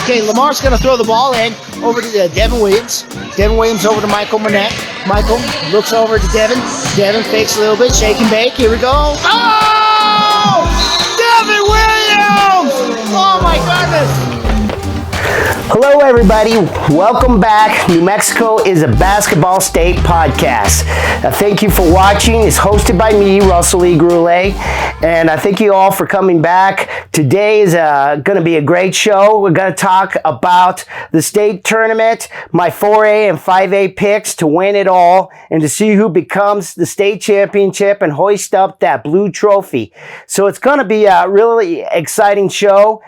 Okay, Lamar's going to throw the ball in over to Devin Williams. Devin Williams over to Michael Manette. Michael looks over to Devin. Devin fakes a little bit, shake and bake. Here we go. Oh! Devin Williams! Oh my goodness! Hello everybody, welcome back. New Mexico is a basketball state podcast. Thank you for watching. It's hosted by me, Russell E. Gurule, and I thank you all for coming back. Today is going to be a great show. We're going to talk about the state tournament, my 4A and 5A picks to win it all, and to see who becomes the state championship and hoist up that blue trophy. So it's going to be a really exciting show.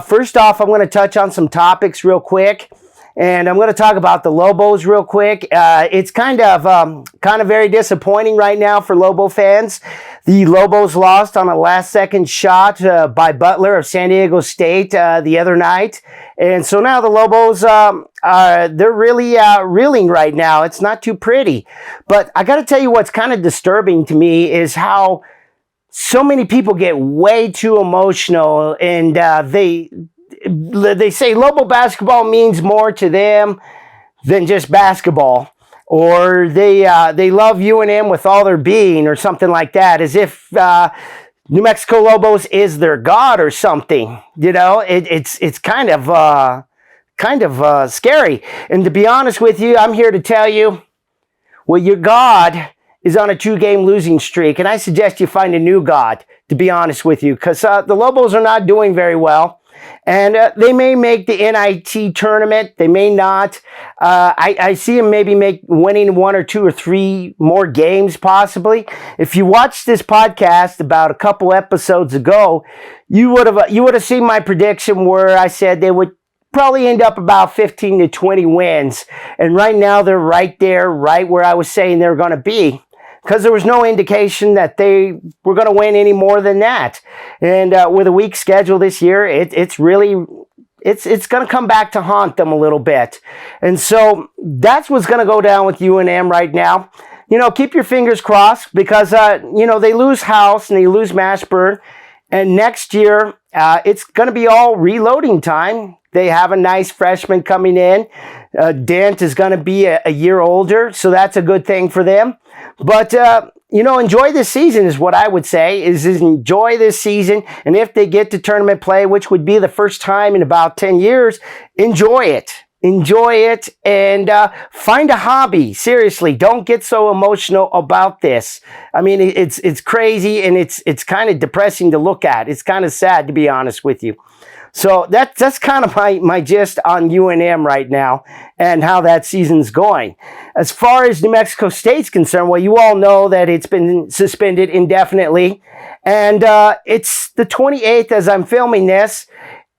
First off, I'm going to touch on some topics real quick, and I'm going to talk about the Lobos real quick. It's kind of very disappointing right now for Lobo fans. The Lobos lost on a last-second shot by Butler of San Diego State the other night, and so now the Lobos they're really reeling right now. It's not too pretty, but I got to tell you what's kind of disturbing to me is how so many people get way too emotional, and they say Lobo basketball means more to them than just basketball, or they love UNM with all their being, or something like that, as if New Mexico Lobos is their god or something. You know, it's kind of scary. And to be honest with you, I'm here to tell you, well, your god is on a 2-game losing streak, and I suggest you find a new god, to be honest with you, because the Lobos are not doing very well, and they may make the NIT tournament, they may not. I see them maybe winning 1 or 2 or 3 more games, possibly. If you watched this podcast about a couple episodes ago, you would have seen my prediction where I said they would probably end up about 15 to 20 wins, and right now they're right there, right where I was saying they're going to be, because there was no indication that they were going to win any more than that. And with a weak schedule this year, it's going to come back to haunt them a little bit. And so that's what's going to go down with UNM right now. You know, keep your fingers crossed, because they lose House and they lose Mashburn, and next year it's going to be all reloading time. They have a nice freshman coming in. Dent is going to be a year older, so that's a good thing for them. But, enjoy this season is what I would say, is enjoy this season. And if they get to tournament play, which would be the first time in about 10 years, enjoy it. Enjoy it, and find a hobby. Seriously, don't get so emotional about this. I mean, it's crazy, and it's kind of depressing to look at. It's kind of sad, to be honest with you. So that's kind of my gist on UNM right now and how that season's going. As far as New Mexico State's concerned, well, you all know that it's been suspended indefinitely, and it's the 28th as I'm filming this,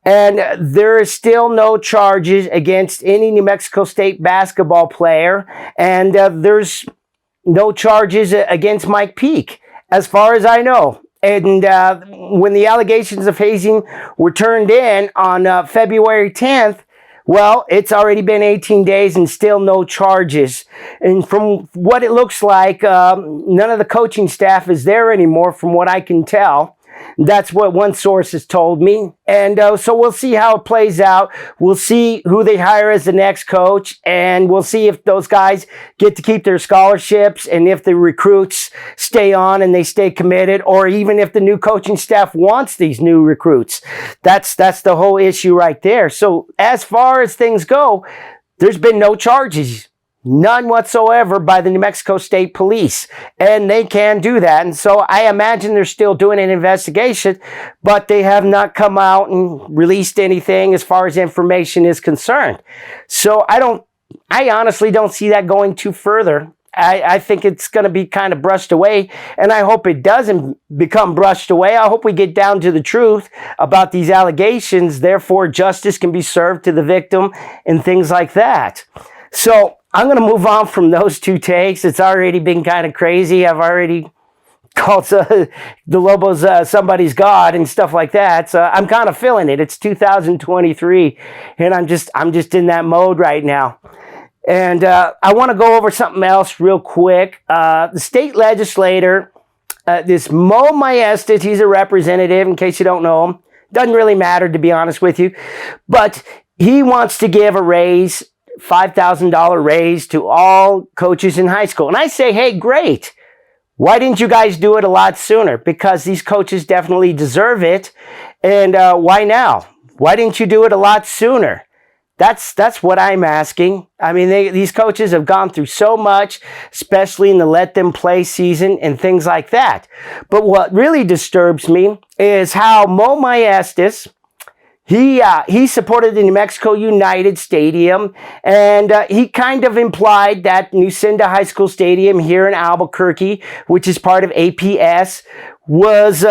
and there is still no charges against any New Mexico State basketball player, and there's no charges against Mike Peake, as far as I know. And when the allegations of hazing were turned in on February 10th, well, it's already been 18 days and still no charges. And from what it looks like, none of the coaching staff is there anymore, from what I can tell. That's what one source has told me. And so we'll see how it plays out. We'll see who they hire as the next coach, and we'll see if those guys get to keep their scholarships, and if the recruits stay on and they stay committed, or even if the new coaching staff wants these new recruits. That's the whole issue right there. So as far as things go, there's been no charges. None whatsoever by the New Mexico State Police, and they can do that. And so I imagine they're still doing an investigation, but they have not come out and released anything as far as information is concerned. So I honestly don't see that going too further. I think it's going to be kind of brushed away, and I hope it doesn't become brushed away. I hope we get down to the truth about these allegations, therefore justice can be served to the victim and things like that. So I'm going to move on from those two takes. It's already been kind of crazy. I've already called the Lobos somebody's god and stuff like that. So I'm kind of feeling it. It's 2023, and I'm just in that mode right now. And I want to go over something else real quick. The state legislator, this Mo Maestas, he's a representative, in case you don't know him. Doesn't really matter, to be honest with you. But he wants to give a raise, $5,000 raise to all coaches in high school. And I say, hey, great. Why didn't you guys do it a lot sooner? Because these coaches definitely deserve it. And why now? Why didn't you do it a lot sooner? That's what I'm asking. I mean, these coaches have gone through so much, especially in the let them play season and things like that. But what really disturbs me is how Mo Maestas, he supported the New Mexico United Stadium, and he kind of implied that Nucinda High School Stadium here in Albuquerque, which is part of APS, was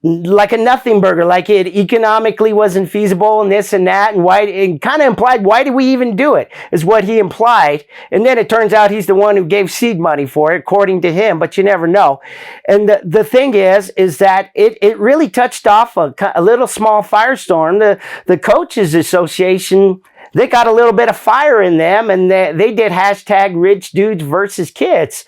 like a nothing burger, like it economically wasn't feasible and this and that, and why it kind of implied, why did we even do it, is what he implied. And then it turns out he's the one who gave seed money for it, according to him, but you never know. And the thing is that it really touched off a little small firestorm. The Coaches Association, they got a little bit of fire in them, and they did hashtag rich dudes versus kids.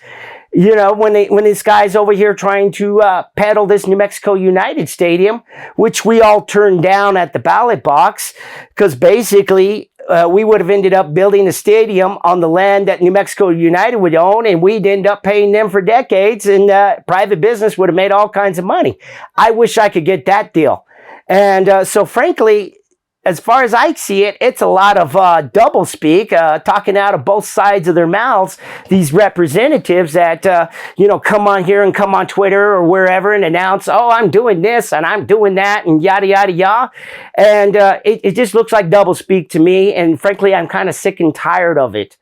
You know, when this guy's over here trying to peddle this New Mexico United Stadium, which we all turned down at the ballot box, because basically we would have ended up building a stadium on the land that New Mexico United would own, and we'd end up paying them for decades, and private business would have made all kinds of money. I wish I could get that deal. And so frankly, as far as I see it, it's a lot of doublespeak, talking out of both sides of their mouths, these representatives that, come on here and come on Twitter or wherever and announce, oh, I'm doing this and I'm doing that and yada, yada, yada. And it just looks like doublespeak to me. And frankly, I'm kind of sick and tired of it.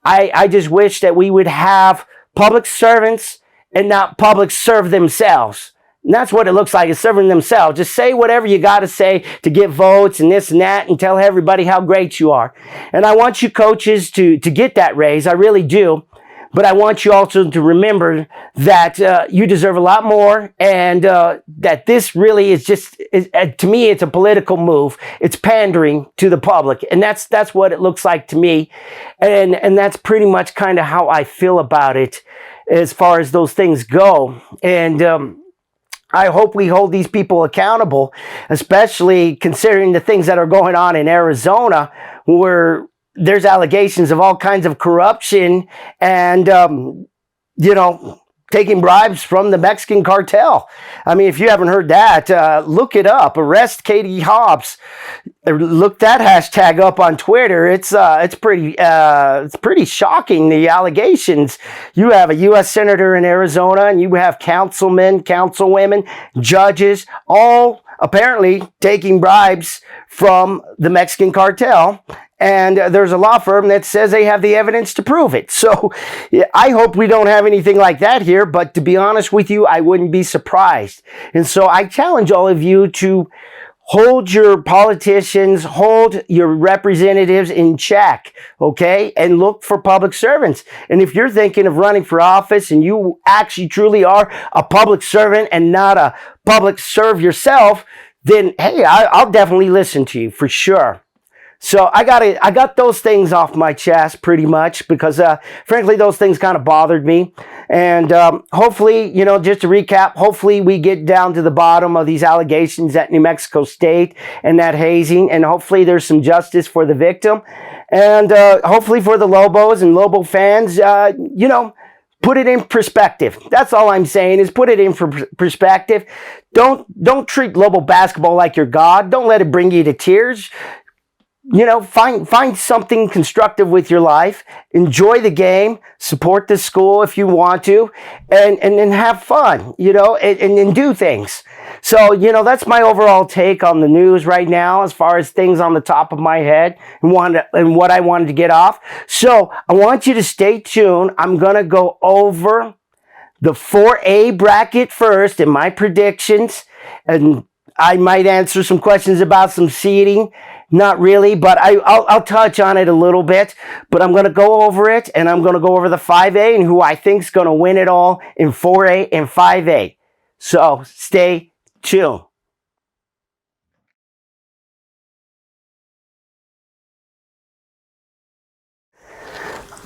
I just wish that we would have public servants and not public serve themselves. And that's what it looks like, is serving themselves. Just say whatever you got to say to get votes and this and that and tell everybody how great you are. And I want you coaches to get that raise. I really do. But I want you also to remember that you deserve a lot more, and that this really is just, to me, it's a political move. It's pandering to the public. And that's what it looks like to me. And that's pretty much kind of how I feel about it as far as those things go. And I hope we hold these people accountable, especially considering the things that are going on in Arizona, where there's allegations of all kinds of corruption and, taking bribes from the Mexican cartel. I mean, if you haven't heard that, look it up. Arrest Katie Hobbs. Look that hashtag up on Twitter. It's pretty shocking, the allegations. You have a U.S. senator in Arizona, and you have councilmen, councilwomen, judges, all apparently taking bribes from the Mexican cartel. And there's a law firm that says they have the evidence to prove it. So I hope we don't have anything like that here. But to be honest with you, I wouldn't be surprised. And so I challenge all of you to hold your politicians, hold your representatives in check, okay? And look for public servants. And if you're thinking of running for office and you actually truly are a public servant and not a public serve yourself, then hey, I'll definitely listen to you for sure. So I got those things off my chest pretty much because, frankly, those things kind of bothered me. And hopefully, just to recap, hopefully we get down to the bottom of these allegations at New Mexico State and that hazing. And hopefully there's some justice for the victim. And hopefully for the Lobos and Lobo fans, put it in perspective. That's all I'm saying, is put it in perspective. Don't treat Lobo basketball like your God. Don't let it bring you to tears. Find something constructive with your life. Enjoy the game. Support the school if you want to, and have fun. And do things. So that's my overall take on the news right now, as far as things on the top of my head and what I wanted to get off. So I want you to stay tuned. I'm gonna go over the 4A bracket first and my predictions, and I might answer some questions about some seeding. Not really, but I'll touch on it a little bit. But I'm going to go over it, and I'm going to go over the 5A and who I think is going to win it all in 4A and 5A. So stay tuned.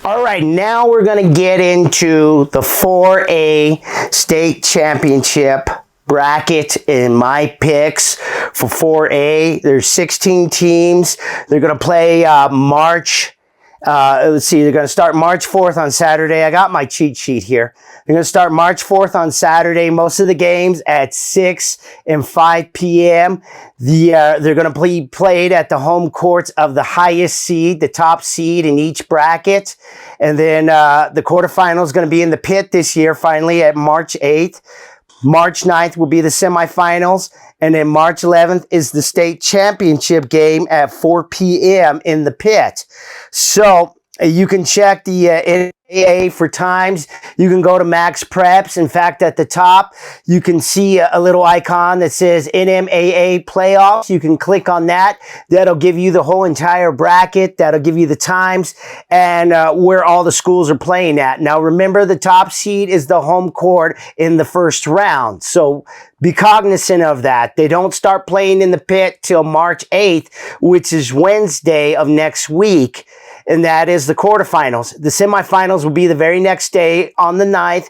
All right, now we're going to get into the 4A state championship bracket in my picks for 4A. There's 16 teams. They're going to play let's see, they're going to start March 4th on Saturday. I got my cheat sheet here. They're going to start March 4th on Saturday. Most of the games at 6 and 5 p.m. They're going to be played at the home courts of the highest seed, the top seed in each bracket. And then the quarterfinal is going to be in the pit this year, finally, at March 8th. March 9th will be the semifinals. And then March 11th is the state championship game at 4 p.m. in the pit. So you can check the NAA for times. You can go to Max Preps. In fact, at the top, you can see a little icon that says NMAA Playoffs. You can click on that. That'll give you the whole entire bracket. That'll give you the times and where all the schools are playing at. Now, remember, the top seed is the home court in the first round. So be cognizant of that. They don't start playing in the pit till March 8th, which is Wednesday of next week. And that is the quarterfinals. The semifinals will be the very next day on the 9th.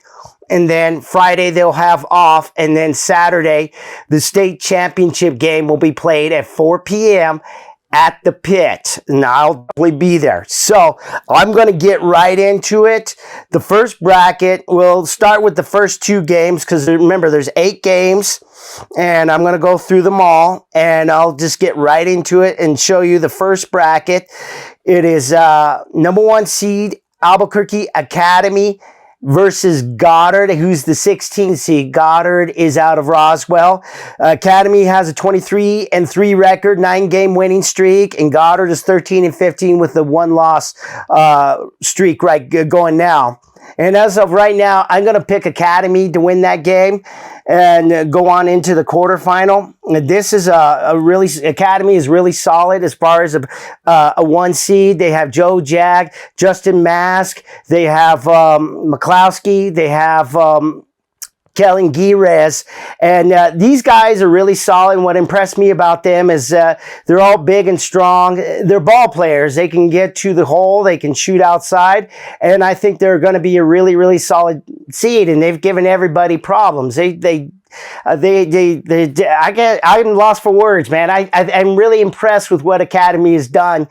And then Friday they'll have off. And then Saturday, the state championship game will be played at 4 p.m. at the pit. And I'll probably be there. So I'm going to get right into it. The first bracket, we'll start with the first 2 games because remember, there's 8 games. And I'm going to go through them all. And I'll just get right into it and show you the first bracket. It is number 1 seed Albuquerque Academy versus Goddard, who's the 16th seed. Goddard is out of Roswell. Academy has a 23-3 record, 9-game winning streak, and Goddard is 13-15 with the 1-loss streak going now. And as of right now, I'm going to pick Academy to win that game and go on into the quarterfinal. This is Academy is really solid as far as a 1 seed. They have Joe Jag, Justin Mask. They have McCloskey. They have Kellen Gires, and these guys are really solid. And what impressed me about them is they're all big and strong. They're ball players. They can get to the hole. They can shoot outside, and I think they're going to be a really, really solid seed. And they've given everybody problems. I'm lost for words, man. I'm really impressed with what Academy has done,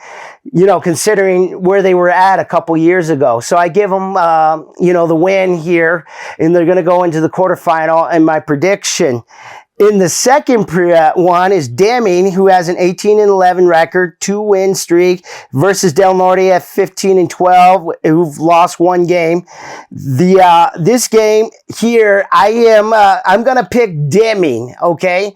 considering where they were at a couple years ago. So I give them, the win here, and they're going to go into the quarterfinal. And my prediction in the second one is Deming, who has an 18-11 record, 2-win streak, versus Del Norte at 15-12, who've lost 1 game. This game here, I'm gonna pick Deming. Okay.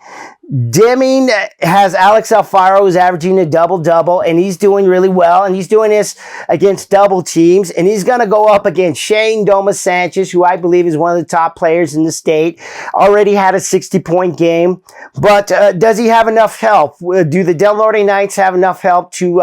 Deming has Alex Alfaro, who's averaging a double-double, and he's doing really well, and he's doing this against double teams, and he's going to go up against Shane Domas-Sanchez, who I believe is one of the top players in the state, already had a 60-point game, but does he have enough help? Do the Del Norte Knights have enough help to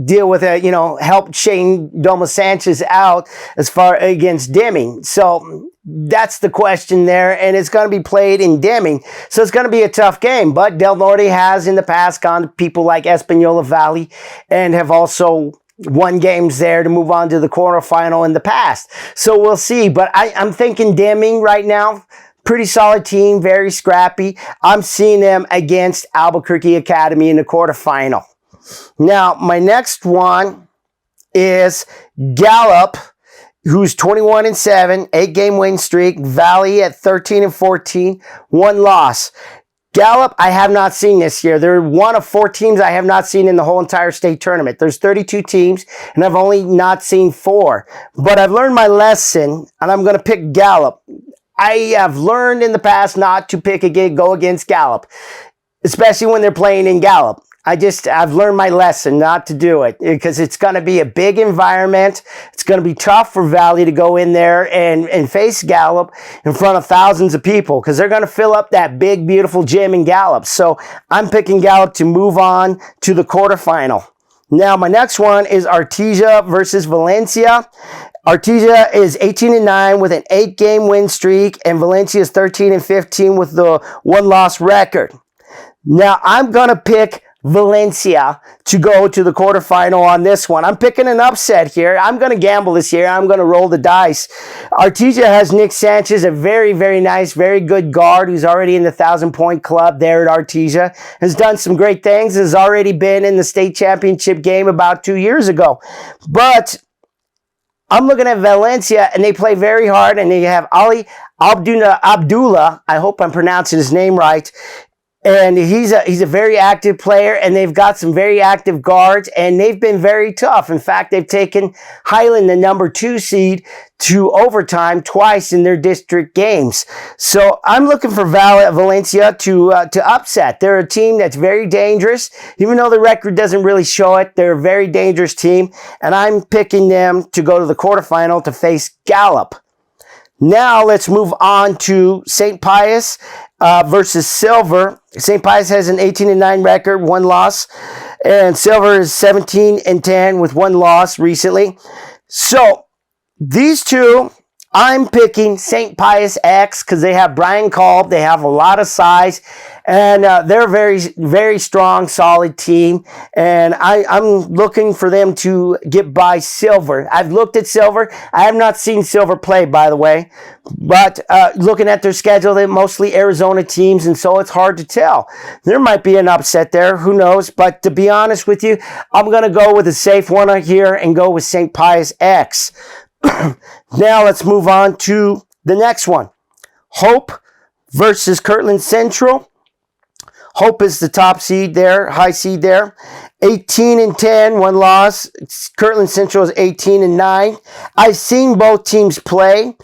deal with help Shane Domas-Sanchez out as far against Deming? So that's the question there, and it's going to be played in Deming, so it's going to be a tough game. But Del Norte has in the past gone to people like Espanola Valley and have also won games there to move on to the quarterfinal in the past. So we'll see, but I'm thinking Deming right now. Pretty solid team, very scrappy. I'm seeing them against Albuquerque Academy in the quarterfinal. Now, my next one is Gallup, who's 21-7, 8-game win streak. Valley at 13-14, 1 loss. Gallup, I have not seen this year. They're one of 4 teams I have not seen in the whole entire state tournament. There's 32 teams, and I've only not seen 4. But I've learned my lesson, and I'm going to pick Gallup. I have learned in the past not to go against Gallup, especially when they're playing in Gallup. I've learned my lesson not to do it because it's going to be a big environment. It's going to be tough for Valley to go in there and face Gallup in front of thousands of people because they're going to fill up that big, beautiful gym in Gallup. So I'm picking Gallup to move on to the quarterfinal. Now, my next one is Artesia versus Valencia. Artesia is 18-9 with an 8-game win streak, and Valencia is 13-15 with the 1-loss record. Now, I'm going to pick Valencia to go to the quarterfinal on this one. I'm picking an upset here. I'm going to gamble this year. I'm going to roll the dice. Artesia has Nick Sanchez, a very, very nice, very good guard who's already in the 1,000-point club there at Artesia. Has done some great things. Has already been in the state championship game about 2 years ago. But I'm looking at Valencia, and they play very hard, and they have Ali Abdullah. I hope I'm pronouncing his name right. And he's a very active player, and they've got some very active guards, and they've been very tough. In fact, they've taken Highland, the number 2 seed, to overtime twice in their district games. So I'm looking for Valencia to upset. They're a team that's very dangerous. Even though the record doesn't really show it, they're a very dangerous team, and I'm picking them to go to the quarterfinal to face Gallup. Now let's move on to St. Pius versus Silver. St. Pius has an 18-9 record, 1 loss, and Silver is 17-10 with 1 loss recently. So these two, I'm picking St. Pius X because they have Brian Kolb. They have a lot of size, and they're a very, very strong, solid team. And I'm looking for them to get by Silver. I've looked at Silver. I have not seen Silver play, by the way. But looking at their schedule, they're mostly Arizona teams, and so it's hard to tell. There might be an upset there. Who knows? But to be honest with you, I'm going to go with a safe one here and go with St. Pius X. Now let's move on to the next one. Hope versus Kirtland Central. Hope is the top seed there, high seed there. 18-10, 1 loss. Kirtland Central is 18-9. I've seen both teams play.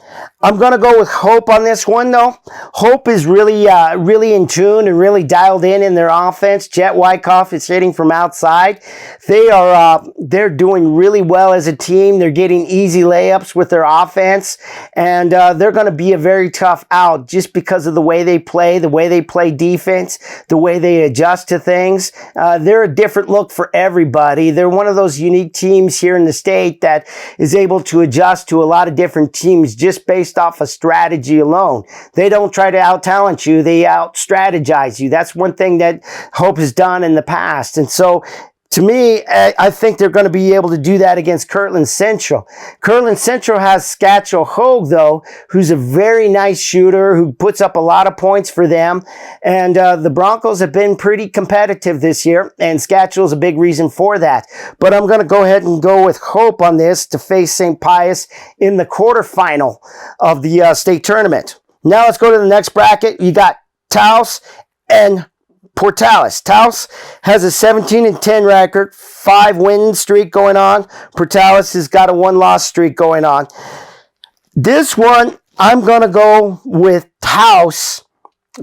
I'm going to go with Hope on this one, though. Hope is really in tune and really dialed in their offense. Jet Wyckoff is hitting from outside. They're doing really well as a team. They're getting easy layups with their offense, and they're going to be a very tough out just because of the way they play defense, the way they adjust to things. They're a different look for everybody. They're one of those unique teams here in the state that is able to adjust to a lot of different teams just based off of strategy alone. They don't try to out-talent you. They out-strategize you. That's one thing that Hope has done in the past. And so to me, I think they're going to be able to do that against Kirtland Central. Kirtland Central has Scatchel Hogue, though, who's a very nice shooter who puts up a lot of points for them. And the Broncos have been pretty competitive this year, and Scatchel is a big reason for that. But I'm going to go ahead and go with Hope on this to face St. Pius in the quarterfinal of the state tournament. Now let's go to the next bracket. You got Taos and Portales. Taos has a 17-10 record, 5-win streak going on. Portales has got a 1-loss streak going on. This one, I'm going to go with Taos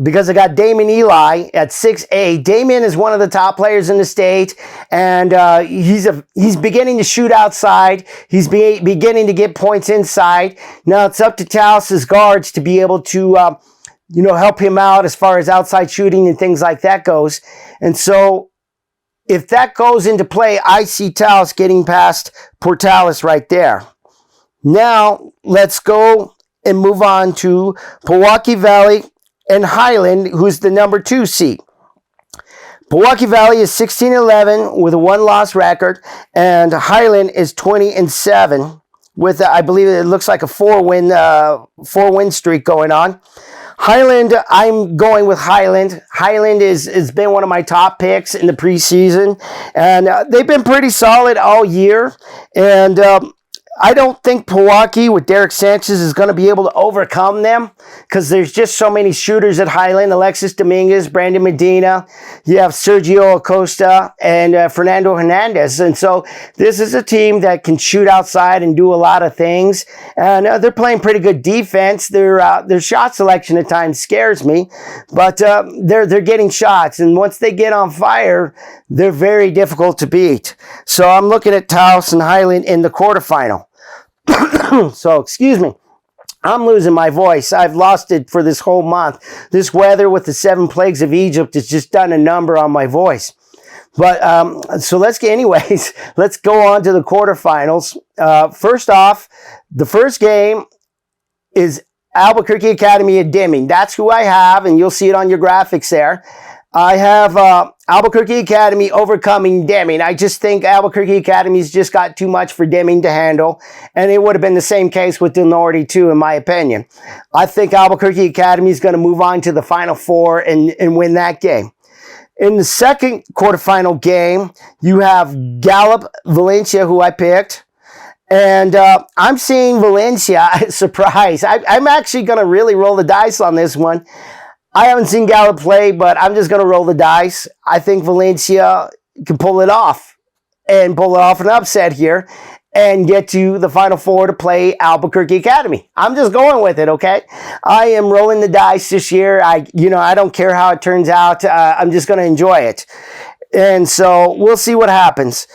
because I got Damien Eli at 6'8". Damien is one of the top players in the state, and he's beginning to shoot outside. He's beginning to get points inside. Now it's up to Taos' guards to be able to help him out as far as outside shooting and things like that goes. And so if that goes into play, I see Taos getting past Portales right there. Now let's go and move on to Pewaukee Valley and Highland, who's the number 2 seed. Pewaukee Valley is 16-11 with a 1-loss record, and Highland is 20-7 with, I believe it looks like a 4-win streak going on. Highland, I'm going with Highland. Highland has been one of my top picks in the preseason, and they've been pretty solid all year. And I don't think Pewaukee with Derek Sanchez is going to be able to overcome them because there's just so many shooters at Highland. Alexis Dominguez, Brandon Medina, you have Sergio Acosta, and Fernando Hernandez. And so this is a team that can shoot outside and do a lot of things. And they're playing pretty good defense. Their shot selection at times scares me, but they're getting shots. And once they get on fire, they're very difficult to beat. So I'm looking at Taos and Highland in the quarterfinal. So, excuse me. I'm losing my voice. I've lost it for this whole month. This weather with the 7 plagues of Egypt has just done a number on my voice. But, so let's go on to the quarterfinals. First off, the first game is Albuquerque Academy of Deming. That's who I have, and you'll see it on your graphics there. I have Albuquerque Academy overcoming Deming. I just think Albuquerque Academy's just got too much for Deming to handle, and it would have been the same case with Norte too, in my opinion. I think Albuquerque Academy is going to move on to the Final Four and win that game. In the second quarterfinal game, you have Gallup Valencia, who I picked. And I'm seeing Valencia, surprise. I'm actually going to really roll the dice on this one. I haven't seen Gallup play, but I'm just going to roll the dice. I think Valencia can pull it off and pull it off an upset here and get to the Final Four to play Albuquerque Academy. I'm just going with it, okay? I am rolling the dice this year. I don't care how it turns out. I'm just going to enjoy it. And so we'll see what happens.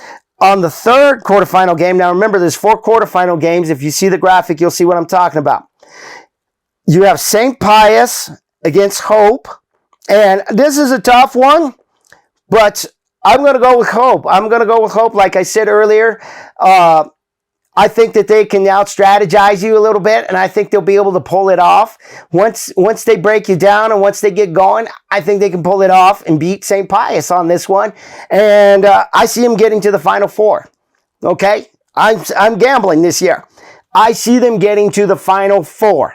On the third quarterfinal game, now remember there's 4 quarterfinal games. If you see the graphic, you'll see what I'm talking about. You have St. Pius against Hope. And this is a tough one, but I'm going to go with Hope. I'm going to go with Hope. Like I said earlier, I think that they can out-strategize you a little bit, and I think they'll be able to pull it off. Once they break you down and once they get going, I think they can pull it off and beat St. Pius on this one. And I see them getting to the Final Four. Okay? I'm gambling this year. I see them getting to the Final Four.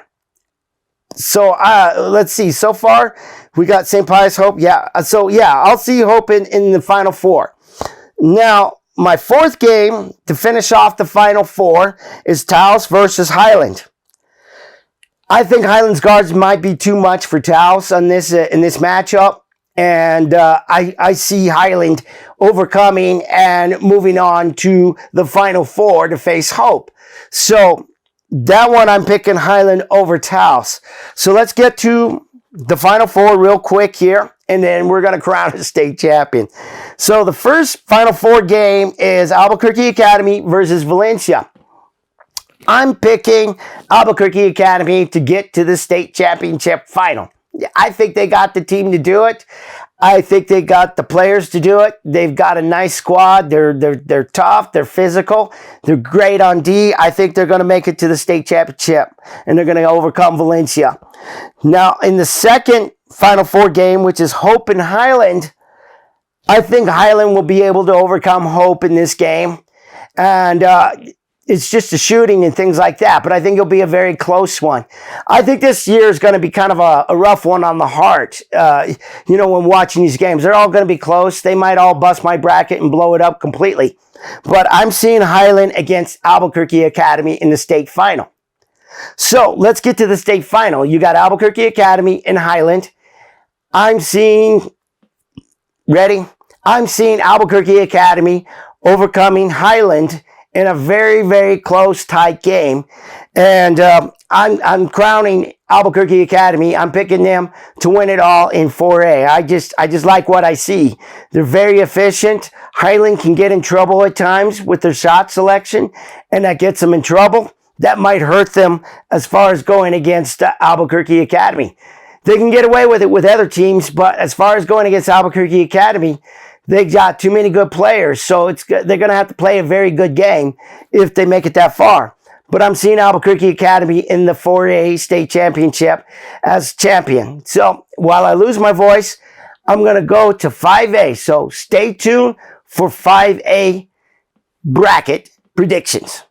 So let's see. So far, we got St. Pius, Hope. Yeah. So, yeah, I'll see Hope in the Final Four. Now, my fourth game to finish off the Final Four is Taos versus Highland. I think Highland's guards might be too much for Taos on this in this matchup, and I see Highland overcoming and moving on to the Final Four to face Hope. So that one I'm picking Highland over Taos. So let's get to the Final Four real quick here, and then we're going to crown a state champion. So the first Final Four game is Albuquerque Academy versus Valencia. I'm picking Albuquerque Academy to get to the state championship final. I think they got the team to do it. I think they got the players to do it. They've got a nice squad. They're tough. They're physical. They're great on D. I think they're going to make it to the state championship, and they're going to overcome Valencia. Now, in the second Final Four game, which is Hope and Highland, I think Highland will be able to overcome Hope in this game. And it's just the shooting and things like that, but I think it'll be a very close one. I think this year is going to be kind of a rough one on the heart. When watching these games, they're all going to be close. They might all bust my bracket and blow it up completely. But I'm seeing Highland against Albuquerque Academy in the state final. So let's get to the state final. You got Albuquerque Academy and Highland. I'm seeing Albuquerque Academy overcoming Highland in a very, very close, tight game. And I'm crowning Albuquerque Academy. I'm picking them to win it all in 4A. I just like what I see. They're very efficient. Highland can get in trouble at times with their shot selection, and that gets them in trouble. That might hurt them as far as going against Albuquerque Academy. They can get away with it with other teams, but as far as going against Albuquerque Academy, they got too many good players, so they're going to have to play a very good game if they make it that far. But I'm seeing Albuquerque Academy in the 4A state championship as champion. So while I lose my voice, I'm going to go to 5A. So stay tuned for 5A bracket predictions.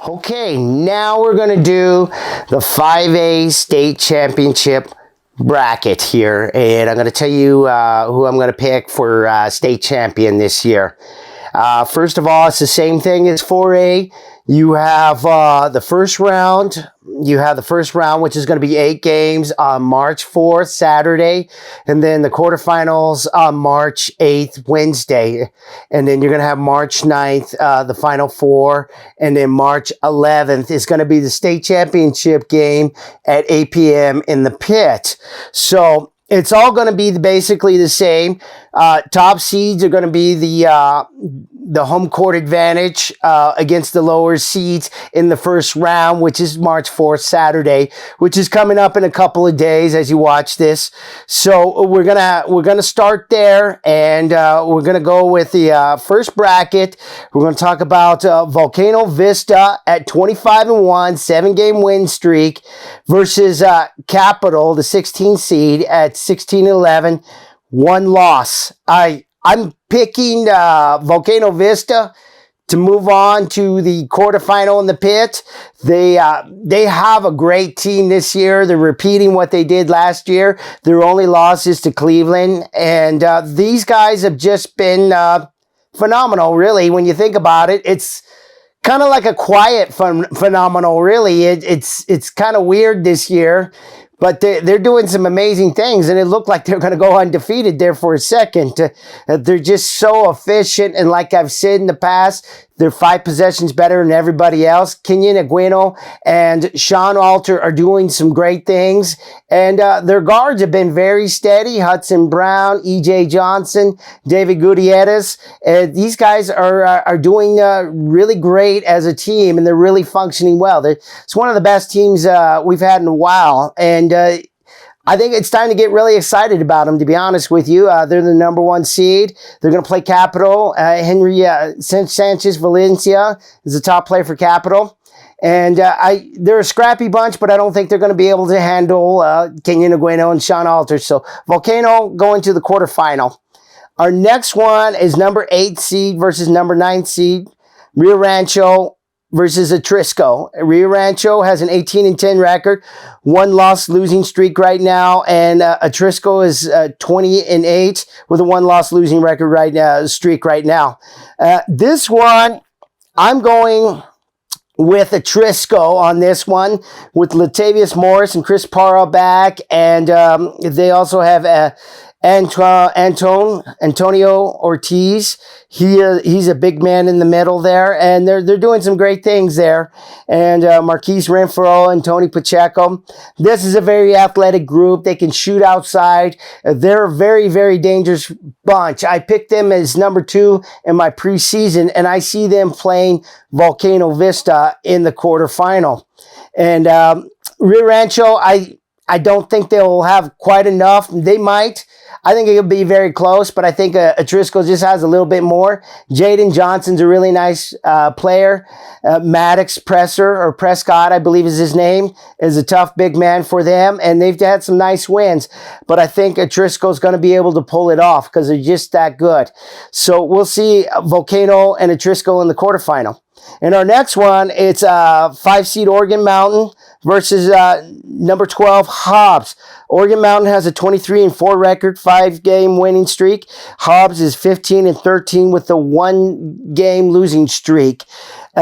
Okay, now we're going to do the 5A state championship bracket here, and I'm going to tell you who I'm going to pick for state champion this year. First of all, it's the same thing as 4A. You have the first round. You have the first round, which is going to be 8 games on March 4th, Saturday. And then the quarterfinals on March 8th, Wednesday. And then you're going to have March 9th, the Final Four. And then March 11th is going to be the state championship game at 8 p.m. in the pit. So it's all going to be basically the same. Top seeds are going to be the home court advantage against the lower seeds in the first round, which is March 4th, Saturday, which is coming up in a couple of days as you watch this. So we're gonna start there, and we're gonna go with the first bracket. We're gonna talk about Volcano Vista at 25-1, 7-game win streak, versus Capital, the 16th seed, at 16-11. One loss. I'm picking Volcano Vista to move on to the quarterfinal in the pit. They have a great team this year. They're repeating what they did last year. Their only loss is to Cleveland, and these guys have just been phenomenal. Really, when you think about it, it's kind of like a quiet phenomenal. Really, it's kind of weird this year. But they're doing some amazing things, and it looked like they're going to go undefeated there for a second. They're just so efficient, and like I've said in the past, they're 5 possessions better than everybody else. Kenyon Aguino and Sean Alter are doing some great things, and their guards have been very steady. Hudson Brown, E.J. Johnson, David Gutierrez. These guys are doing really great as a team, and they're really functioning well. It's one of the best teams we've had in a while, and I think it's time to get really excited about them, to be honest with you. They're the number 1 seed. They're going to play Capital. Henry Sanchez Valencia is the top player for Capital. And they're a scrappy bunch, but I don't think they're going to be able to handle Kenyon Aguino and Sean Alter. So Volcano going to the quarterfinal. Our next one is number 8 seed versus number 9 seed, Rio Rancho versus Atrisco. Rio Rancho has an 18-10 record, 1 loss losing streak right now, and Atrisco is 20-8 with a 1 loss losing record right now, streak right now. This one, I'm going with Atrisco on this one, with Latavius Morris and Chris Parra back, and they also have Antonio Ortiz. He's a big man in the middle there, and they're doing some great things there. And Marquise Renfro and Tony Pacheco. This is a very athletic group. They can shoot outside. They're a very, very dangerous bunch. I picked them as number 2 in my preseason, and I see them playing Volcano Vista in the quarterfinal. And Rio Rancho, I don't think they'll have quite enough. They might. I think it'll be very close, but I think Atrisco just has a little bit more. Jaden Johnson's a really nice player. Maddox Prescott, I believe is his name, is a tough big man for them, and they've had some nice wins. But I think Atrisco's going to be able to pull it off because they're just that good. So we'll see Volcano and Atrisco in the quarterfinal. In our next one, it's 5-seed Oregon Mountain versus number 12 Hobbs. Oregon Mountain has a 23-4 record, 5-game winning streak. Hobbs is 15-13 with a 1-game losing streak.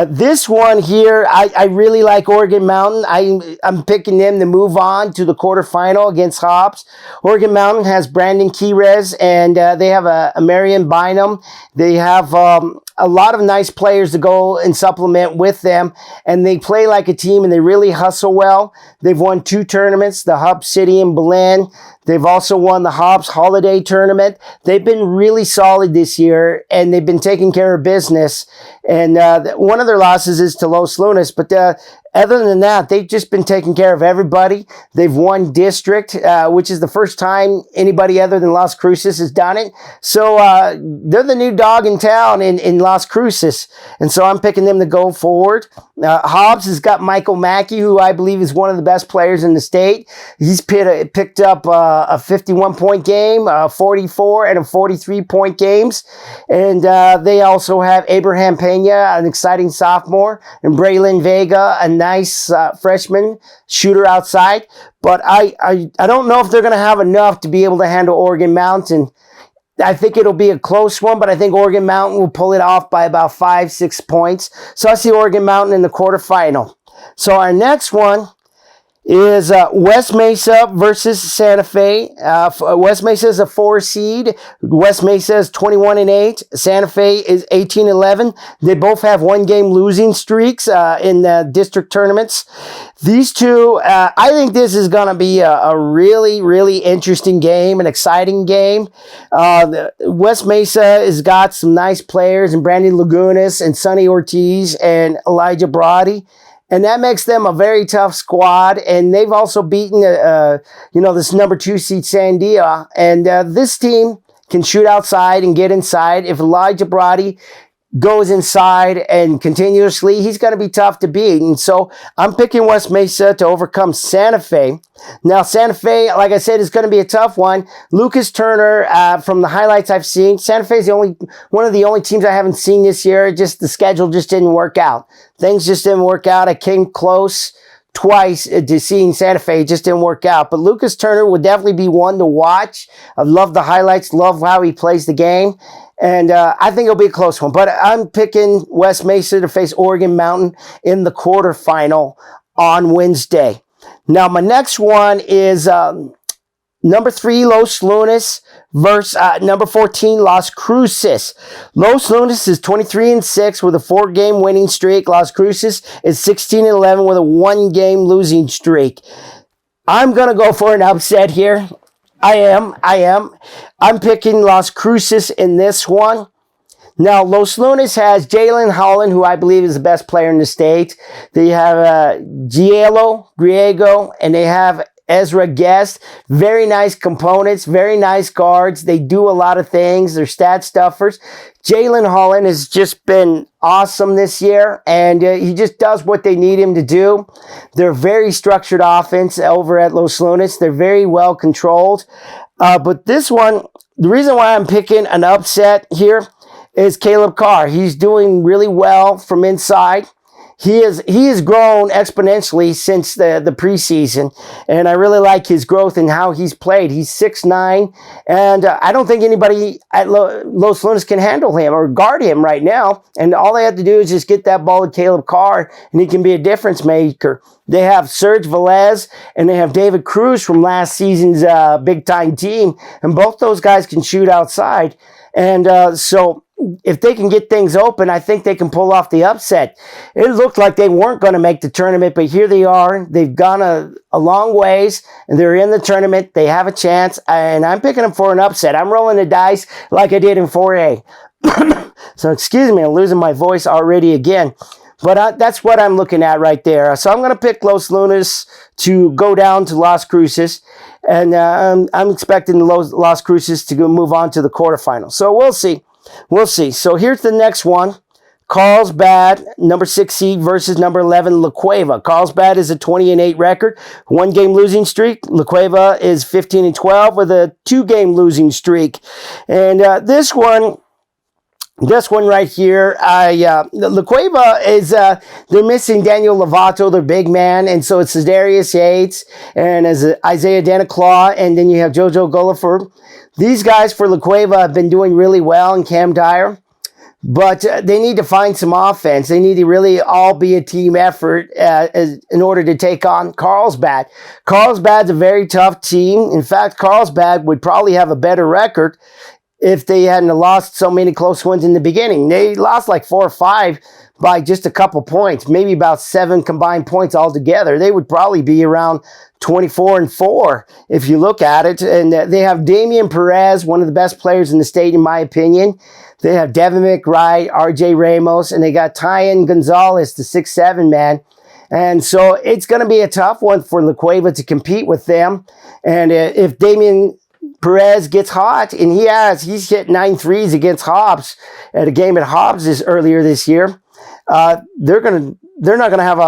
This one here, I really like Oregon Mountain. I'm picking them to move on to the quarterfinal against Hobbs. Oregon Mountain has Brandon Quirez, and they have a Marion Bynum. They have a lot of nice players to go and supplement with them, and they play like a team, and they really hustle well. They've won 2 tournaments, the Hub City in Belen. They've also won the Hobbs Holiday Tournament. They've been really solid this year, and they've been taking care of business. And one of their losses is to Los Lunas, but other than that, they've just been taking care of everybody. They've won district, which is the first time anybody other than Las Cruces has done it. So they're the new dog in town in Las Cruces. And so I'm picking them to go forward. Hobbs has got Michael Mackey, who I believe is one of the best players in the state. He's picked up a 51-point game, a 44 and a 43-point games. And they also have Abraham Pena, an exciting sophomore, and Braylon Vega, a nice freshman shooter outside. But I don't know if they're going to have enough to be able to handle Oregon Mountain. I think it'll be a close one, but I think Oregon Mountain will pull it off by about 5-6 points. So I see Oregon Mountain in the quarterfinal. So our next one is West Mesa versus Santa Fe. West Mesa is a 4 seed. West Mesa is 21-8. Santa Fe is 18-11. They both have 1-game losing streaks in the district tournaments. These two, I think this is going to be a really, really interesting game, an exciting game. West Mesa has got some nice players in Brandon Lagunas and Sonny Ortiz and Elijah Brody. And that makes them a very tough squad. And they've also beaten, this number 2 seed Sandia. And this team can shoot outside and get inside. If Elijah Brody goes inside and continuously, he's going to be tough to beat. And so I'm picking West Mesa to overcome Santa Fe. Now, Santa Fe, like I said, is going to be a tough one. Lucas Turner, from the highlights I've seen, Santa Fe is one of the only teams I haven't seen this year. Just the schedule just didn't work out. Things just didn't work out. I came close twice to seeing Santa Fe. It just didn't work out. But Lucas Turner would definitely be one to watch. I love the highlights, love how he plays the game. And I think it'll be a close one. But I'm picking West Mesa to face Oregon Mountain in the quarterfinal on Wednesday. Now, my next one is number 3, Los Lunas versus number 14, Las Cruces. Los Lunas is 23-6 with a 4-game winning streak. Las Cruces is 16-11 with a 1-game losing streak. I'm going to go for an upset here. I am. I'm picking Las Cruces in this one. Now, Los Lunas has Jalen Holland, who I believe is the best player in the state. They have Gielo Griego, and they have Ezra Guest. Very nice components, very nice guards. They do a lot of things. They're stat stuffers. Jalen Holland has just been awesome this year, and he just does what they need him to do. They're very structured offense over at Los Lunas. They're very well controlled. But this one, the reason why I'm picking an upset here is Caleb Carr. He's doing really well from inside. He has grown exponentially since the preseason, and I really like his growth and how he's played. He's 6'9", and I don't think anybody at Los Lunas can handle him or guard him right now, and all they have to do is just get that ball to Caleb Carr, and he can be a difference maker. They have Serge Velez, and they have David Cruz from last season's big-time team, and both those guys can shoot outside, and so if they can get things open, I think they can pull off the upset. It looked like they weren't going to make the tournament, but here they are. They've gone a long ways, and they're in the tournament. They have a chance, and I'm picking them for an upset. I'm rolling the dice like I did in 4A. So excuse me, I'm losing my voice already again. But that's what I'm looking at right there. So I'm going to pick Los Lunas to go down to Las Cruces. And I'm expecting Las Cruces to move on to the quarterfinals. So we'll see. We'll see. So here's the next one. Carlsbad, number 6 seed versus number 11, La Cueva. Carlsbad is a 20-8 record, 1-game losing streak. La Cueva is 15-12 with a 2-game losing streak. And this one right here, La Cueva is, they're missing Daniel Lovato, their big man, and so it's Darius Yates, and as Isaiah Danaclaw, and then you have JoJo Gulliford. These guys for La Cueva have been doing really well, and Cam Dyer, but they need to find some offense. They need to really all be a team effort in order to take on Carlsbad. Carlsbad's a very tough team. In fact, Carlsbad would probably have a better record if they hadn't lost so many close ones in the beginning. They lost like 4 or 5 by just a couple points, maybe about 7 combined points altogether. They would probably be around 24-4 if you look at it. And they have Damian Perez, one of the best players in the state, in my opinion. They have Devin McWright, RJ Ramos, and they got Tyan Gonzalez, the 6'7" man. And so it's going to be a tough one for La Cueva to compete with them. And if Damian Perez gets hot, and he's hit 9 threes against Hobbs at a game at Hobbs earlier this year. They're gonna have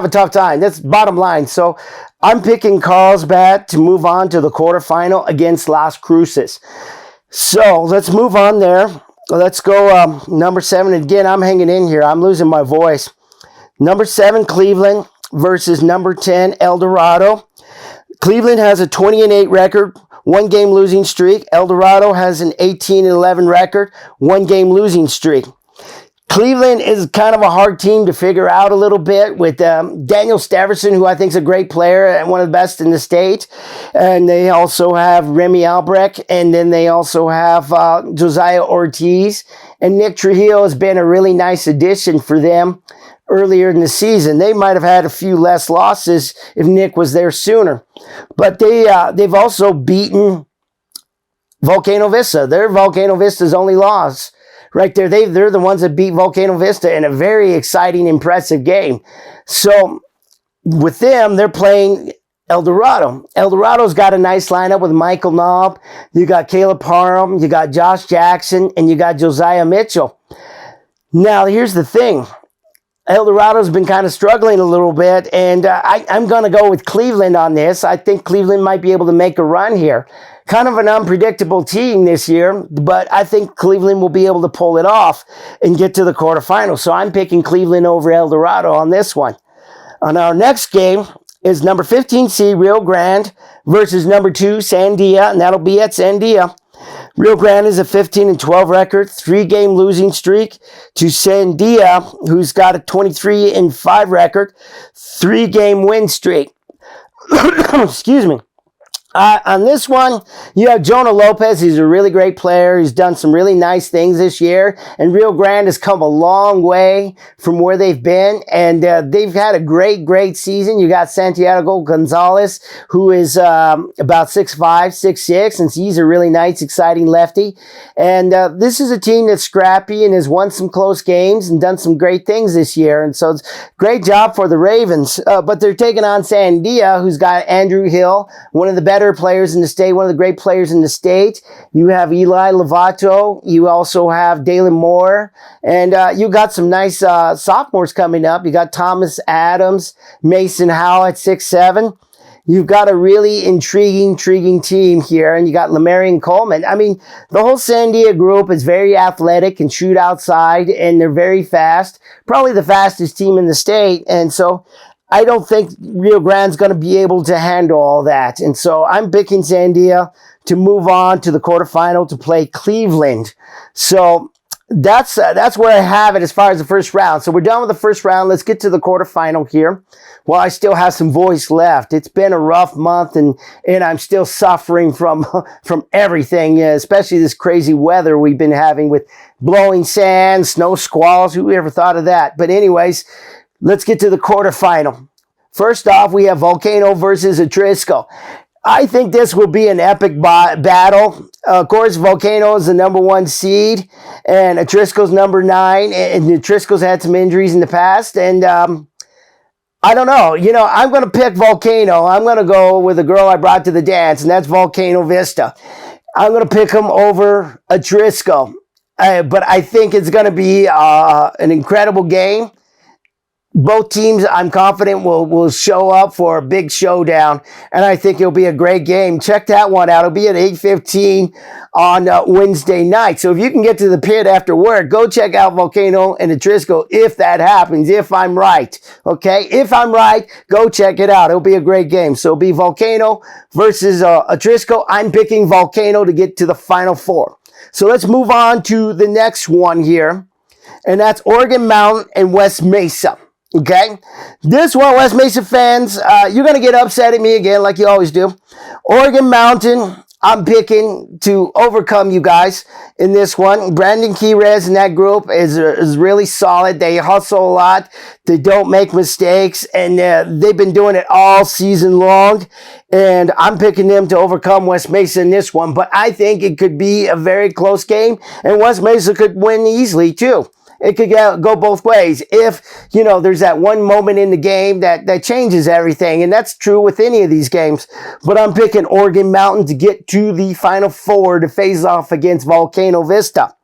a tough time. That's bottom line. So I'm picking Carlsbad to move on to the quarterfinal against Las Cruces. So let's move on there. Let's go number 7. Again, I'm hanging in here. I'm losing my voice. Number 7, Cleveland versus number 10, El Dorado. Cleveland has a 20-8 record, 1-game losing streak. El Dorado has an 18-11 record, 1-game losing streak. Cleveland is kind of a hard team to figure out a little bit with Daniel Steverson, who I think is a great player and one of the best in the state. And they also have Remy Albrecht, and then they also have Josiah Ortiz. And Nick Trujillo has been a really nice addition for them earlier in the season. They might have had a few less losses if Nick was there sooner. But they've also beaten Volcano Vista. They're Volcano Vista's only loss. Right there, they're the ones that beat Volcano Vista in a very exciting, impressive game. So with them, they're playing El Dorado. El Dorado's got a nice lineup with Michael Knob. You got Caleb Parham, you got Josh Jackson, and you got Josiah Mitchell. Now, here's the thing. El Dorado's been kind of struggling a little bit, and I'm going to go with Cleveland on this. I think Cleveland might be able to make a run here. Kind of an unpredictable team this year, but I think Cleveland will be able to pull it off and get to the quarterfinals. So I'm picking Cleveland over El Dorado on this one. On our next game is number 15 seed Rio Grande versus number 2 Sandia, and that'll be at Sandia. Rio Grande is a 15-12 record, 3-game losing streak to Sandia, who's got a 23-5 record, 3-game win streak. Excuse me. On this one, you have Jonah Lopez. He's a really great player. He's done some really nice things this year. And Rio Grande has come a long way from where they've been. And they've had a great season. You got Santiago Gonzalez, who is about 6'5", 6'6", and he's a really nice, exciting lefty. And this is a team that's scrappy and has won some close games and done some great things this year. And so it's great job for the Ravens. But they're taking on Sandia, who's got Andrew Hill, one of the better players in the state, one of the great players in the state. You have Eli Lovato. You also have Dalen Moore. And you got some nice sophomores coming up. You got Thomas Adams, Mason Howe at 6'7". You've got a really intriguing team here. And you got Lamarian Coleman. I mean, the whole Sandia group is very athletic and shoot outside. And they're very fast. Probably the fastest team in the state. And so I don't think Rio Grande's going to be able to handle all that. And so I'm picking Sandia to move on to the quarterfinal to play Cleveland. So that's where I have it as far as the first round. So we're done with the first round. Let's get to the quarterfinal here. Well, I still have some voice left. It's been a rough month, and I'm still suffering from everything, especially this crazy weather we've been having with blowing sand, snow squalls. Who ever thought of that? But anyways, let's get to the quarterfinal. First off, we have Volcano versus Atrisco. I think this will be an epic battle. Of course, Volcano is the number 1 seed, and Atrisco's number 9. And Atrisco's had some injuries in the past, and I don't know. I'm going to pick Volcano. I'm going to go with the girl I brought to the dance, and that's Volcano Vista. I'm going to pick him over Atrisco, but I think it's going to be an incredible game. Both teams, I'm confident, will show up for a big showdown, and I think it'll be a great game. Check that one out. It'll be at 8:15 on Wednesday night. So if you can get to the pit after work, go check out Volcano and Atrisco if that happens, if I'm right. Okay? If I'm right, go check it out. It'll be a great game. So it'll be Volcano versus Atrisco. I'm picking Volcano to get to the Final Four. So let's move on to the next one here, and that's Oregon Mountain and West Mesa. Okay, this one, West Mesa fans, you're going to get upset at me again like you always do. Oregon Mountain, I'm picking to overcome you guys in this one. Brandon Quirez and that group is really solid. They hustle a lot. They don't make mistakes, and they've been doing it all season long. And I'm picking them to overcome West Mesa in this one. But I think it could be a very close game, and West Mesa could win easily too. It could go both ways if, there's that one moment in the game that changes everything. And that's true with any of these games. But I'm picking Oregon Mountain to get to the Final Four to face off against Volcano Vista.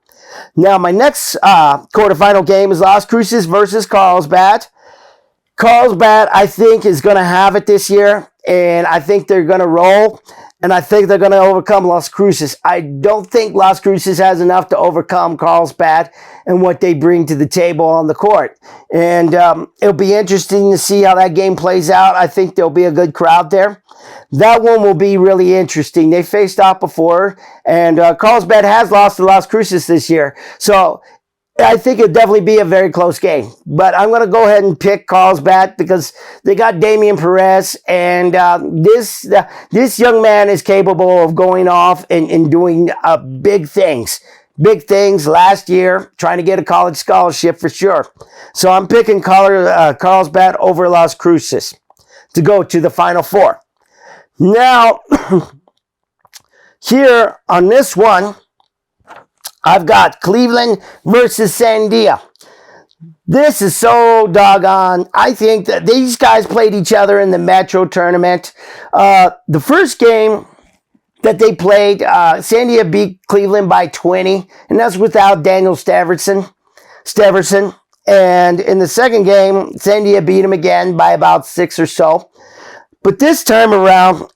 Now, my next quarterfinal game is Las Cruces versus Carlsbad. Carlsbad, I think, is going to have it this year. And I think they're going to roll. And I think they're going to overcome Las Cruces. I don't think Las Cruces has enough to overcome Carlsbad and what they bring to the table on the court. And it'll be interesting to see how that game plays out. I think there'll be a good crowd there. That one will be really interesting. They faced off before, and Carlsbad has lost to Las Cruces this year. So I think it'll definitely be a very close game. But I'm going to go ahead and pick Carlsbad because they got Damian Perez, and this young man is capable of going off and doing big things. Big things last year, trying to get a college scholarship for sure. So I'm picking Carlsbad over Las Cruces to go to the Final Four. Now, here on this one, I've got Cleveland versus Sandia. This is so doggone. I think that these guys played each other in the Metro tournament. The first game that they played, Sandia beat Cleveland by 20, and that's without Daniel Steverson. And in the second game, Sandia beat him again by about 6 or so. But this time around,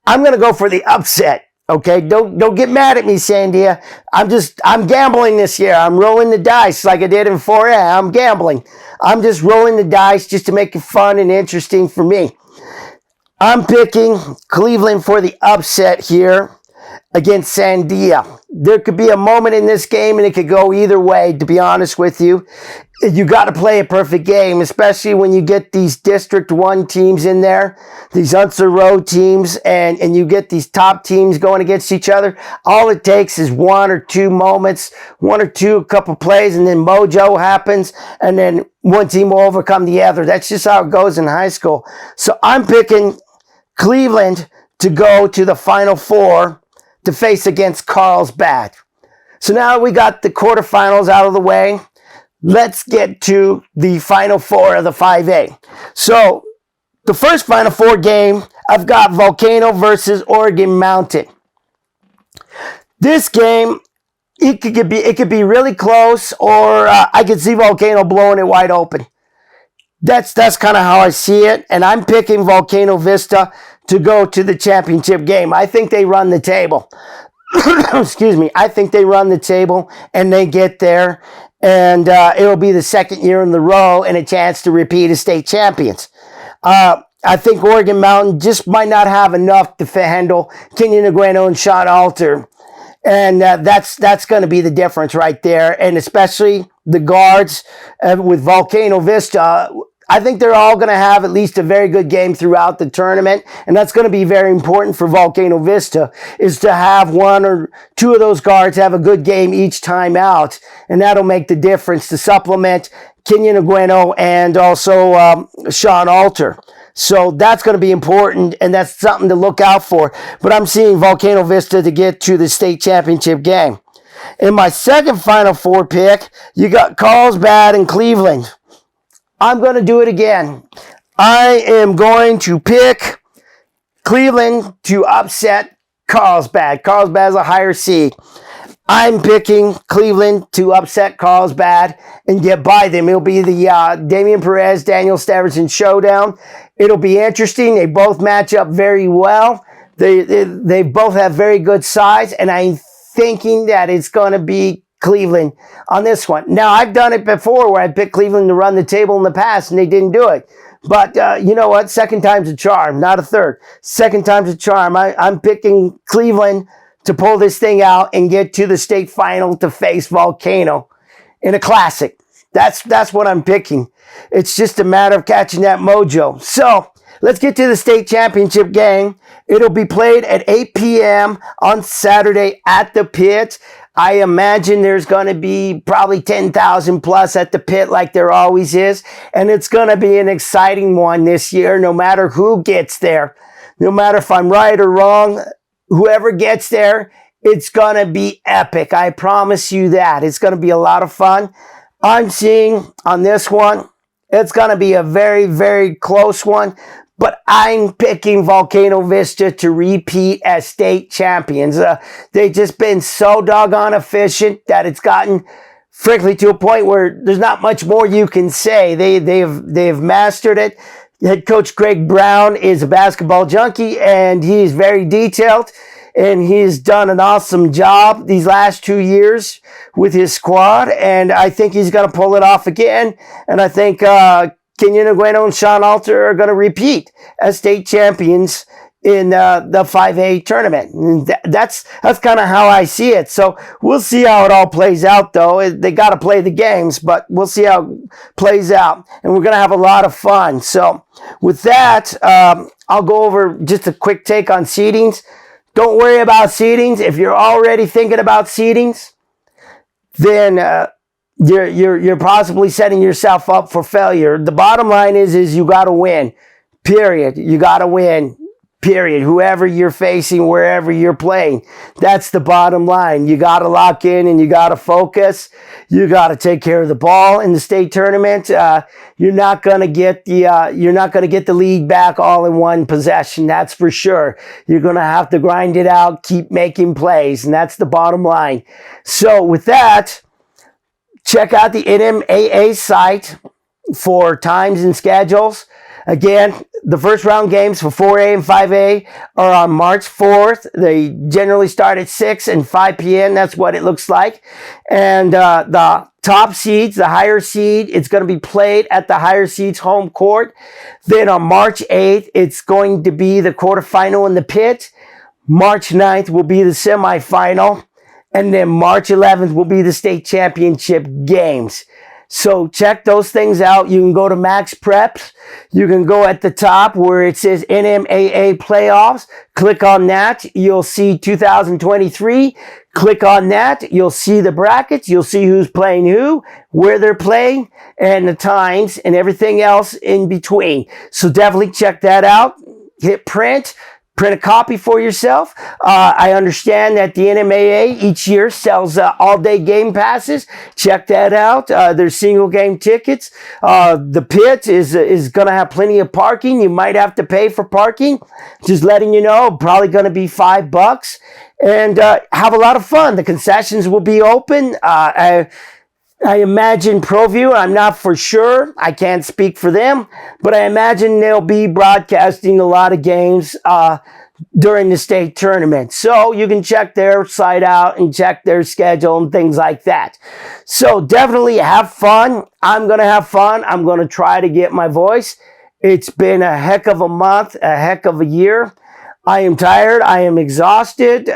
I'm going to go for the upset. Okay, don't get mad at me, Sandia. I'm gambling this year. I'm rolling the dice like I did in 4A. I'm gambling. I'm just rolling the dice just to make it fun and interesting for me. I'm picking Cleveland for the upset here against Sandia. There could be a moment in this game and it could go either way, to be honest with you. You got to play a perfect game, especially when you get these District 1 teams in there, these Unser Road teams, and you get these top teams going against each other. All it takes is one or two moments, a couple plays, and then mojo happens, and then one team will overcome the other. That's just how it goes in high school. So I'm picking Cleveland to go to the Final Four to face against Carlsbad. So now we got the quarterfinals out of the way. Let's get to the Final Four of the 5A. So the first Final Four game, I've got Volcano versus Oregon Mountain. This game, it could be really close, or I could see Volcano blowing it wide open. That's kind of how I see it, and I'm picking Volcano Vista to go to the championship game. I think they run the table. Excuse me. I think they run the table and they get there, and it'll be the second year in the row and a chance to repeat as state champions. I think Oregon Mountain just might not have enough to handle Kenyon Agueno and Sean Alter. And that's going to be the difference right there. And especially the guards with Volcano Vista, I think they're all going to have at least a very good game throughout the tournament. And that's going to be very important for Volcano Vista, is to have one or two of those guards have a good game each time out. And that'll make the difference to supplement Kenyon Agueno and also Sean Alter. So that's going to be important, and that's something to look out for. But I'm seeing Volcano Vista to get to the state championship game. In my second Final Four pick, you got Carlsbad and Cleveland. I'm going to do it again. I am going to pick Cleveland to upset Carlsbad. Carlsbad's a higher seed. I'm picking Cleveland to upset Carlsbad and get by them. It'll be the Damian Perez, Daniel Steverson showdown. It'll be interesting. They both match up very well. They both have very good size, and I'm thinking that it's going to be Cleveland on this one. Now, I've done it before where I picked Cleveland to run the table in the past, and they didn't do it. But you know what? Second time's a charm, not a third. Second time's a charm. I'm picking Cleveland to pull this thing out and get to the state final to face Volcano in a classic. That's what I'm picking. It's just a matter of catching that mojo. So let's get to the state championship game. It'll be played at 8 p.m. on Saturday at the pit. I imagine there's going to be probably 10,000 plus at the pit like there always is. And it's going to be an exciting one this year, no matter who gets there. No matter if I'm right or wrong, whoever gets there, it's going to be epic. I promise you that. It's going to be a lot of fun. I'm seeing on this one, it's going to be a very, very close one. But I'm picking Volcano Vista to repeat as state champions. They've just been so doggone efficient that it's gotten, frankly, to a point where there's not much more you can say. They've mastered it. Head coach Greg Brown is a basketball junkie, and he's very detailed, and he's done an awesome job these last 2 years with his squad, and I think he's going to pull it off again, and I think Kenyon Agueno and Sean Alter are going to repeat as state champions in the 5A tournament. And that's kind of how I see it. So we'll see how it all plays out, though. They got to play the games, but we'll see how it plays out. And we're going to have a lot of fun. So with that, I'll go over just a quick take on seedings. Don't worry about seedings. If you're already thinking about seedings, then you're possibly setting yourself up for failure. The bottom line is you got to win. Period. You got to win. Period. Whoever you're facing, wherever you're playing, that's the bottom line. You got to lock in and you got to focus. You got to take care of the ball in the state tournament. You're not going to get the lead back all in one possession. That's for sure. You're going to have to grind it out, keep making plays, and that's the bottom line. So with that, check out the NMAA site for times and schedules. Again, the first round games for 4A and 5A are on March 4th. They generally start at 6 and 5 p.m. That's what it looks like. And the top seeds, the higher seed, it's going to be played at the higher seeds home court. Then on March 8th, it's going to be the quarterfinal in the pit. March 9th will be the semifinal. And then March 11th will be the state championship games. So check those things out. You can go to Max Preps. You can go at the top where it says NMAA playoffs. Click on that. You'll see 2023. Click on that. You'll see the brackets. You'll see who's playing who, where they're playing, and the times and everything else in between. So definitely check that out. Hit print. Print a copy for yourself. I understand that the NMAA each year sells all-day game passes. Check that out. There's single game tickets. The pit is going to have plenty of parking. You might have to pay for parking. Just letting you know, probably going to be $5. And have a lot of fun. The concessions will be open. I imagine ProView, I'm not for sure, I can't speak for them, but I imagine they'll be broadcasting a lot of games during the state tournament. So you can check their site out and check their schedule and things like that. So definitely have fun. I'm going to have fun. I'm going to try to get my voice. It's been a heck of a month, a heck of a year. I am tired. I am exhausted.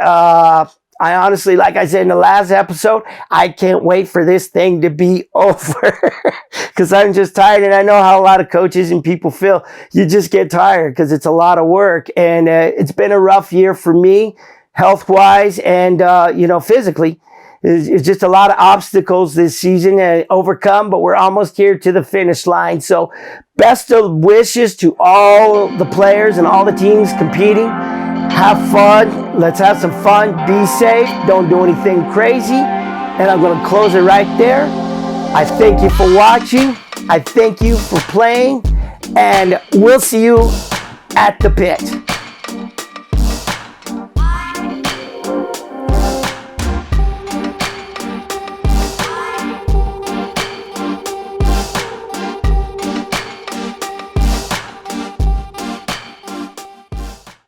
I honestly, like I said in the last episode, I can't wait for this thing to be over because I'm just tired. And I know how a lot of coaches and people feel. You just get tired because it's a lot of work. And it's been a rough year for me, health-wise and, physically. It's just a lot of obstacles this season to overcome, but we're almost here to the finish line. So best of wishes to all the players and all the teams competing. Have fun. Let's have some fun. Be safe. Don't do anything crazy. And I'm going to close it right there. I thank you for watching. I thank you for playing. And we'll see you at the pit.